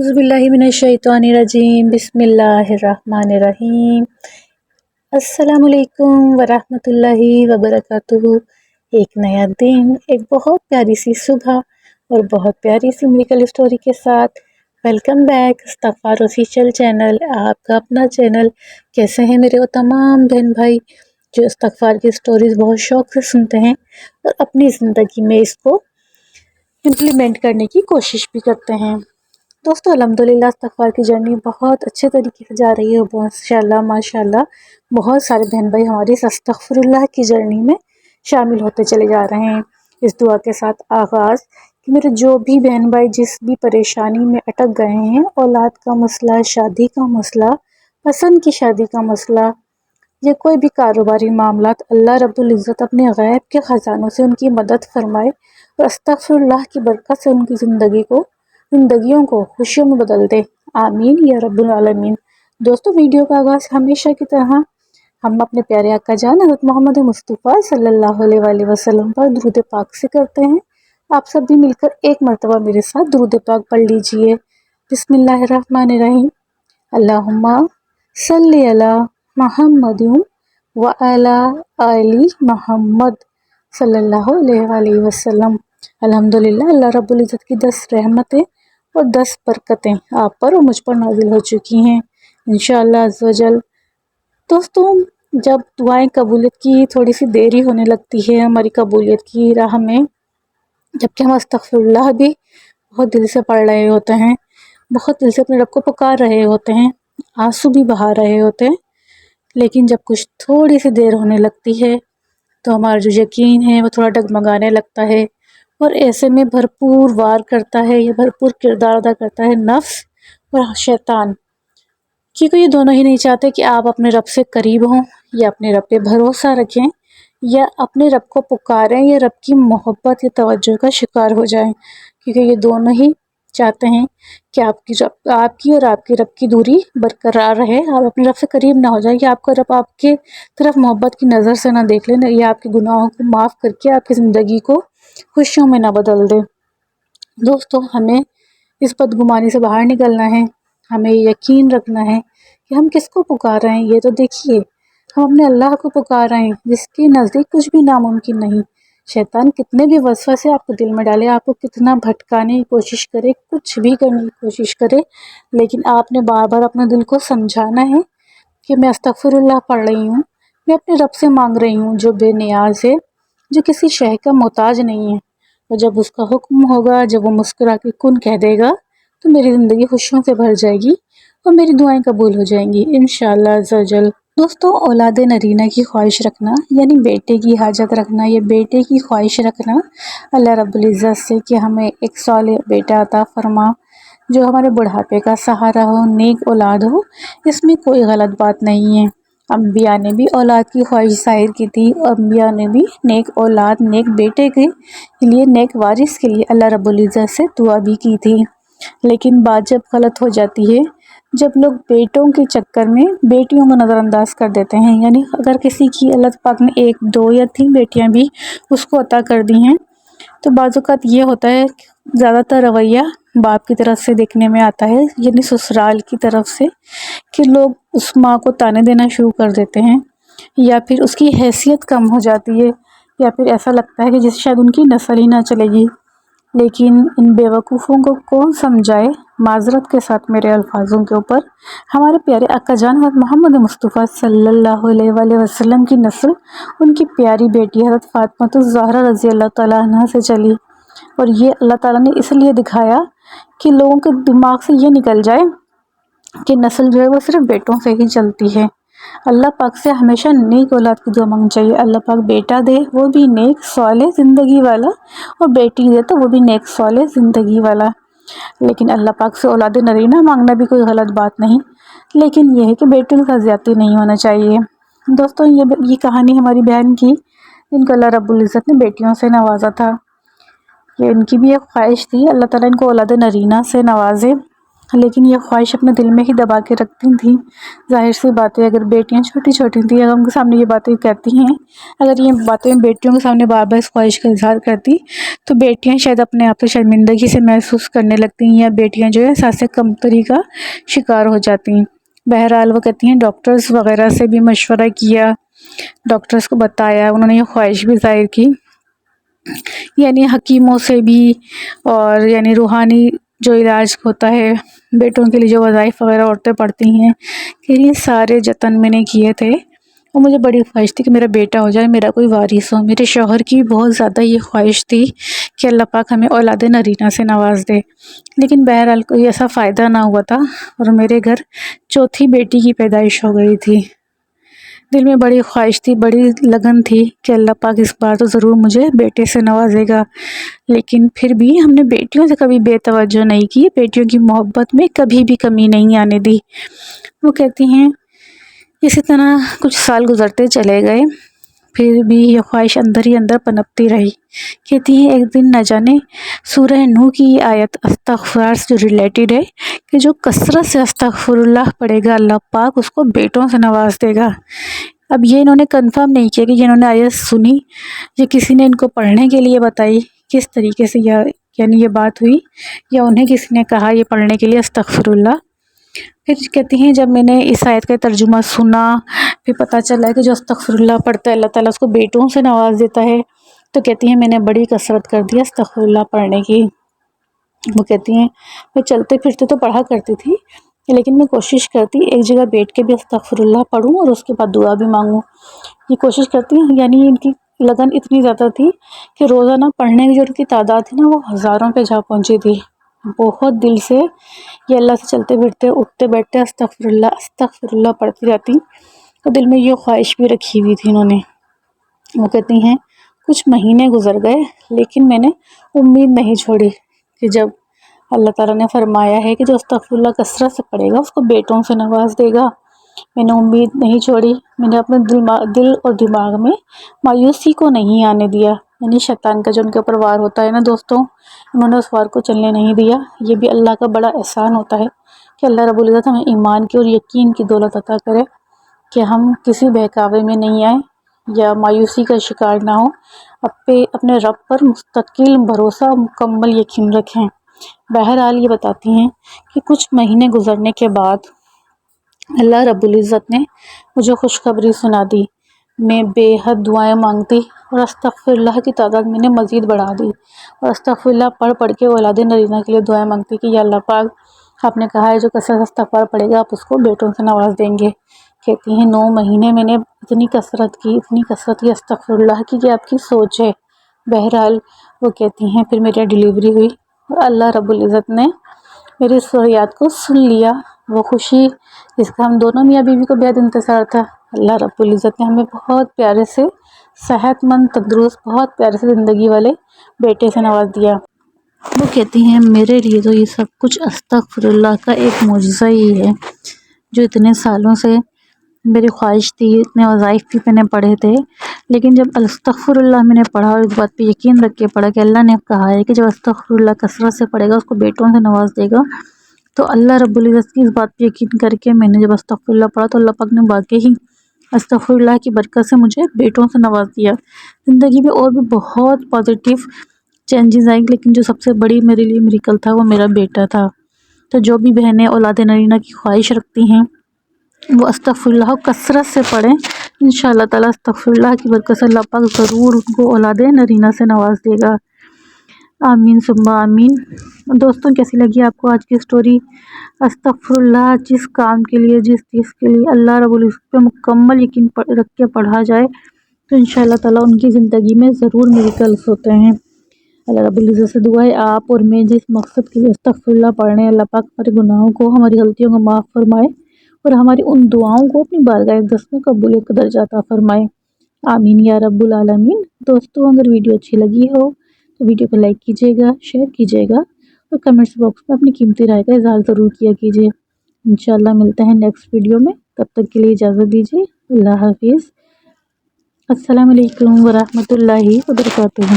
اعوذ باللہ من الشیطان الرجیم بسم اللہ الرحمن الرحیم۔ السلام علیکم ورحمۃ اللہ وبرکاتہ۔ ایک نیا دن، ایک بہت پیاری سی صبح اور بہت پیاری سی میریکل اسٹوری کے ساتھ ویلکم بیک استغفار آفیشیل چینل، آپ کا اپنا چینل۔ کیسے ہیں میرے وہ تمام بہن بھائی جو استغفار کی اسٹوریز بہت شوق سے سنتے ہیں اور اپنی زندگی میں اس کو امپلیمنٹ کرنے کی کوشش بھی کرتے ہیں۔ دوستو الحمدللہ استغفار کی جرنی بہت اچھے طریقے سے جا رہی ہے، ماشاءاللہ بہت سارے بہن بھائی ہماری اس استغفر اللہ کی جرنی میں شامل ہوتے چلے جا رہے ہیں۔ اس دعا کے ساتھ آغاز کہ میرے جو بھی بہن بھائی جس بھی پریشانی میں اٹک گئے ہیں، اولاد کا مسئلہ، شادی کا مسئلہ، پسند کی شادی کا مسئلہ، یا کوئی بھی کاروباری معاملات، اللہ رب العزت اپنے غیب کے خزانوں سے ان کی مدد فرمائے اور استغفر اللہ کی برکت سے ان کی زندگیوں کو خوشیوں میں بدل دے، آمین یا رب العالمین۔ دوستو ویڈیو کا آغاز ہمیشہ کی طرح ہم اپنے پیارے آقا جان حضرت محمد مصطفیٰ صلی اللہ علیہ وآلہ وسلم پر درود پاک سے کرتے ہیں۔ آپ سب بھی مل کر ایک مرتبہ میرے ساتھ درود پاک پڑھ لیجئے۔ بسم اللہ الرحمن الرحیم۔ اللہم صلی علی محمد وعلی آل محمد صلی اللہ علیہ وآلہ وسلم۔ الحمدللہ اللہ رب العزت کی 10 رحمتیں اور 10 برکتیں آپ پر اور مجھ پر نازل ہو چکی ہیں انشاءاللہ عز و جل۔ دوستوں جب دعائیں قبولیت کی تھوڑی سی دیری ہونے لگتی ہے ہماری قبولیت کی راہ میں، جبکہ ہم استغفر اللہ بھی بہت دل سے پڑھ رہے ہوتے ہیں، بہت دل سے اپنے رب کو پکار رہے ہوتے ہیں، آنسو بھی بہا رہے ہوتے ہیں، لیکن جب کچھ تھوڑی سی دیر ہونے لگتی ہے تو ہمارا جو یقین ہے وہ تھوڑا ڈگمگانے لگتا ہے، اور ایسے میں بھرپور وار کرتا ہے یا بھرپور کردار ادا کرتا ہے نفس اور شیطان، کیونکہ یہ دونوں ہی نہیں چاہتے کہ آپ اپنے رب سے قریب ہوں یا اپنے رب پہ بھروسہ رکھیں یا اپنے رب کو پکاریں یا رب کی محبت یا توجہ کا شکار ہو جائیں، کیونکہ یہ دونوں ہی چاہتے ہیں کہ آپ کی اور آپ کے رب کی دوری برقرار رہے، آپ اپنے رب سے قریب نہ ہو جائیں، کہ آپ کا رب آپ کے طرف محبت کی نظر سے نہ دیکھ لیں یا آپ کے گناہوں کو معاف کر کے آپ کی زندگی کو خوشیوں میں نہ بدل دے۔ دوستو ہمیں اس بدگمانی سے باہر نکلنا ہے، ہمیں یقین رکھنا ہے کہ ہم کس کو پکار رہے ہیں۔ یہ تو دیکھیے ہم اپنے اللہ کو پکار رہے ہیں جس کے نزدیک کچھ بھی ناممکن نہیں۔ شیطان کتنے بھی وسوسے آپ کو دل میں ڈالے، آپ کو کتنا بھٹکانے کی کوشش کرے، کچھ بھی کرنے کی کوشش کرے، لیکن آپ نے بار بار اپنے دل کو سمجھانا ہے کہ میں استغفر اللہ پڑھ رہی ہوں، میں اپنے رب سے مانگ رہی ہوں جو بے نیاز ہے، جو کسی شے کا محتاج نہیں ہے، اور جب اس کا حکم ہوگا، جب وہ مسکرا کے کن کہہ دے گا تو میری زندگی خوشیوں سے بھر جائے گی اور میری دعائیں قبول ہو جائیں گی انشاءاللہ عز و جل۔ دوستو اولاد نرینہ کی خواہش رکھنا یعنی بیٹے کی حاجت رکھنا یا بیٹے کی خواہش رکھنا اللہ رب العزت سے کہ ہمیں ایک صالح بیٹا عطا فرما جو ہمارے بڑھاپے کا سہارا ہو، نیک اولاد ہو، اس میں کوئی غلط بات نہیں ہے۔ انبیاء نے بھی اولاد کی خواہش ظاہر کی تھی، انبیاء نے بھی نیک اولاد، نیک بیٹے کے لیے، نیک وارث کے لیے اللہ رب العزت سے دعا بھی کی تھی، لیکن بات جب غلط ہو جاتی ہے، جب لوگ بیٹوں کے چکر میں بیٹیوں کو نظر انداز کر دیتے ہیں، یعنی اگر کسی کی اللہ پاک نے 1، 2 یا 3 بیٹیاں بھی اس کو عطا کر دی ہیں تو بعض اوقات یہ ہوتا ہے زیادہ تر رویہ باپ کی طرف سے دیکھنے میں آتا ہے، یعنی سسرال کی طرف سے، کہ لوگ اس ماں کو تانے دینا شروع کر دیتے ہیں، یا پھر اس کی حیثیت کم ہو جاتی ہے، یا پھر ایسا لگتا ہے کہ جس شاید ان کی نسل ہی نہ چلے گی۔ لیکن ان بیوقوفوں کو کون سمجھائے، معذرت کے ساتھ میرے الفاظوں کے اوپر، ہمارے پیارے آقا جان حضرت محمد مصطفیٰ صلی اللہ علیہ وآلہ وسلم کی نسل ان کی پیاری بیٹی حضرت فاطمہ الزہرا رضی اللہ تعالیٰ عنہ سے چلی، اور یہ اللہ تعالیٰ نے اس لیے دکھایا کہ لوگوں کے دماغ سے یہ نکل جائے کہ نسل جو ہے وہ صرف بیٹوں سے ہی چلتی ہے۔ اللہ پاک سے ہمیشہ نیک اولاد کی دعا مانگنی چاہیے، اللہ پاک بیٹا دے وہ بھی نیک صالح زندگی والا، اور بیٹی دے تو وہ بھی نیک صالح زندگی والا، لیکن اللہ پاک سے اولاد نرینہ مانگنا بھی کوئی غلط بات نہیں، لیکن یہ ہے کہ بیٹوں کے ساتھ زیادتی نہیں ہونا چاہیے۔ دوستوں یہ کہانی ہماری بہن کی جن کو اللہ رب العزت نے بیٹیوں سے نوازا تھا، یہ ان کی بھی ایک خواہش تھی اللہ تعالیٰ ان کو اولاد نرینہ سے نوازے، لیکن یہ خواہش اپنے دل میں ہی دبا کے رکھتی تھیں۔ ظاہر سی بات ہے، اگر بیٹیاں چھوٹی چھوٹی تھیں، اگر ان کے سامنے یہ باتیں کہتی ہیں، اگر یہ باتیں بیٹیوں کے سامنے بار بار اس خواہش کا اظہار کرتی تو بیٹیاں شاید اپنے آپ کو شرمندگی سے محسوس کرنے لگتی ہیں، یا بیٹیاں جو ہے احساس کمتری کا شکار ہو جاتی ہیں۔ بہرحال وہ کہتی ہیں ڈاکٹرز وغیرہ سے بھی مشورہ کیا، ڈاکٹرز کو بتایا، انہوں نے یہ خواہش بھی ظاہر کی، یعنی حکیموں سے بھی، اور یعنی روحانی جو علاج ہوتا ہے بیٹوں کے لیے، جو وظائف وغیرہ عورتیں پڑھتی ہیں، کہ یہ سارے جتن میں نے کیے تھے، اور مجھے بڑی خواہش تھی کہ میرا بیٹا ہو جائے، میرا کوئی وارث ہو۔ میرے شوہر کی بہت زیادہ یہ خواہش تھی کہ اللہ پاک ہمیں اولاد نرینہ سے نواز دے، لیکن بہرحال کوئی ایسا فائدہ نہ ہوا تھا، اور میرے گھر چوتھی بیٹی کی پیدائش ہو گئی تھی۔ دل میں بڑی خواہش تھی، بڑی لگن تھی کہ اللہ پاک اس بار تو ضرور مجھے بیٹے سے نوازے گا، لیکن پھر بھی ہم نے بیٹیوں سے کبھی بے توجہ نہیں کی، بیٹیوں کی محبت میں کبھی بھی کمی نہیں آنے دی۔ وہ کہتی ہیں اسی طرح کچھ سال گزرتے چلے گئے، پھر بھی یہ خواہش اندر ہی اندر پنپتی رہی۔ کہتی ہیں ایک دن نہ جانے سورہ نوح کی یہ آیت استغفار سے ریلیٹڈ ہے کہ جو کثرت سے استغفر اللہ پڑھے گا اللہ پاک اس کو بیٹوں سے نواز دے گا۔ اب یہ انہوں نے کنفرم نہیں کیا کہ جنہوں نے آیت سنی یا کسی نے ان کو پڑھنے کے لیے بتائی، کس طریقے سے یعنی یہ بات ہوئی، یا انہیں کسی نے کہا یہ پڑھنے کے لیے استغفر اللہ۔ پھر کہتی ہیں جب میں نے اس آیت کا ترجمہ سنا، پھر پتہ چلا کہ جو استغفر اللہ پڑھتا ہے اللہ تعالیٰ اس کو بیٹوں سے نواز دیتا ہے، تو کہتی ہیں میں نے بڑی کثرت کر دی استغفر اللہ پڑھنے کی۔ وہ کہتی ہیں میں چلتے پھرتے تو پڑھا کرتی تھی، لیکن میں کوشش کرتی ایک جگہ بیٹھ کے بھی استغفر اللہ پڑھوں اور اس کے بعد دعا بھی مانگوں، یہ کوشش کرتی ہیں۔ یعنی ان کی لگن اتنی زیادہ تھی کہ روزانہ پڑھنے کی جو ان کی تعداد تھی نا وہ ہزاروں پہ جا پہنچی تھی۔ بہت دل سے یہ اللہ سے چلتے پھرتے اٹھتے بیٹھتے استغفر اللہ پڑھتی رہتی، تو دل میں یہ خواہش بھی رکھی ہوئی تھی انہوں نے۔ وہ کہتی ہیں کچھ مہینے گزر گئے، لیکن میں نے امید نہیں چھوڑی کہ جب اللہ تعالیٰ نے فرمایا ہے کہ جو استغفر اللہ کثرت سے پڑھے گا اس کو بیٹوں سے نواز دے گا، میں نے امید نہیں چھوڑی، میں نے اپنے دل اور دماغ میں مایوسی کو نہیں آنے دیا۔ یعنی شیطان کا جو ان کے اوپر وار ہوتا ہے نا دوستوں، انہوں نے اس وار کو چلنے نہیں دیا۔ یہ بھی اللہ کا بڑا احسان ہوتا ہے کہ اللہ رب العزت ہمیں ایمان کی اور یقین کی دولت عطا کرے کہ ہم کسی بہکاوے میں نہیں آئیں یا مایوسی کا شکار نہ ہوں، اپنے رب پر مستقل بھروسہ مکمل یقین رکھیں۔ بہرحال یہ بتاتی ہیں کہ کچھ مہینے گزرنے کے بعد اللہ رب العزت نے مجھے خوشخبری سنا دی۔ میں بے حد دعائیں مانگتی اور استغفر اللہ کی تعداد میں نے مزید بڑھا دی، اور استغفر اللہ پڑھ کے اولاد نرینہ کے لیے دعائیں مانگتی کہ یا اللہ پاک آپ نے کہا ہے جو کثرت استغفار پڑھے گا آپ اس کو بیٹوں سے نواز دیں گے۔ کہتی ہیں 9 مہینے میں نے اتنی کثرت کی استغفر اللہ کی کہ آپ کی سوچ ہے۔ بہرحال وہ کہتی ہیں پھر میری ڈیلیوری ہوئی اور اللہ رب العزت نے میری اس فریاد کو سن لیا۔ وہ خوشی جس کا ہم دونوں میاں بیوی کو بہت انتظار تھا، اللہ رب العزت نے ہمیں بہت پیارے سے صحت مند تندرست بہت پیارے سے زندگی والے بیٹے سے نواز دیا۔ وہ کہتی ہیں میرے لیے تو یہ سب کچھ استغفر اللہ کا ایک معجزہ ہی ہے، جو اتنے سالوں سے میری خواہش تھی، اتنے وظائف بھی میں نے پڑھے تھے، لیکن جب استغفر اللہ میں نے پڑھا اور اس بات پہ یقین رکھ کے پڑھا کہ اللہ نے کہا ہے کہ جب استغفر اللہ کثرت سے پڑھے گا اس کو بیٹوں سے نواز دے گا، تو اللہ رب العزت کی اس بات پہ یقین کر کے میں نے جب استغفر اللہ پڑھا تو اللہ پاک نے واقعی ہی استغفر اللہ کی برکت سے مجھے بیٹوں سے نواز دیا۔ زندگی میں اور بھی بہت پازیٹیو چینجز آئیں، لیکن جو سب سے بڑی میرے لیے میریکل تھا وہ میرا بیٹا تھا۔ تو جو بھی بہنیں اولاد نرینہ کی خواہش رکھتی ہیں وہ استغفر اللہ کثرت سے پڑھیں، انشاءاللہ تعالیٰ استغفر اللہ کی برکت سے اللہ پاک ضرور ان کو اولاد نرینہ سے نواز دے گا۔ آمین ثم آمین۔ دوستوں کیسی لگی آپ کو آج کی سٹوری؟ استغفر اللہ جس کام کے لیے جس چیز کے لیے اللہ رب العزت پہ مکمل یقین رکھ کے پڑھا جائے تو انشاءاللہ تعالیٰ ان کی زندگی میں ضرور میریکلز ہوتے ہیں۔ اللہ رب العزت سے دعا ہے آپ اور میں جس مقصد کے لیے استغفر اللہ پڑھ رہے ہیں اللہ پاک ہمارے گناہوں کو ہماری غلطیوں کو معاف فرمائے اور ہماری ان دعاؤں کو اپنی بارگاہ اقدس میں قبولیت کا درجہ عطا فرمائے، آمین یا رب العالمین۔ دوستوں اگر ویڈیو اچھی لگی ہو تو ویڈیو کو لائک کیجیے گا، شیئر کیجیے گا اور کمنٹس باکس میں اپنی قیمتی رائے کا اظہار ضرور کیا کیجیے۔ انشاءاللہ ملتے ہیں نیکسٹ ویڈیو میں، تب تک کے لیے اجازت دیجیے، اللہ حافظ، السلام علیکم ورحمۃ اللہ وبرکاتہ۔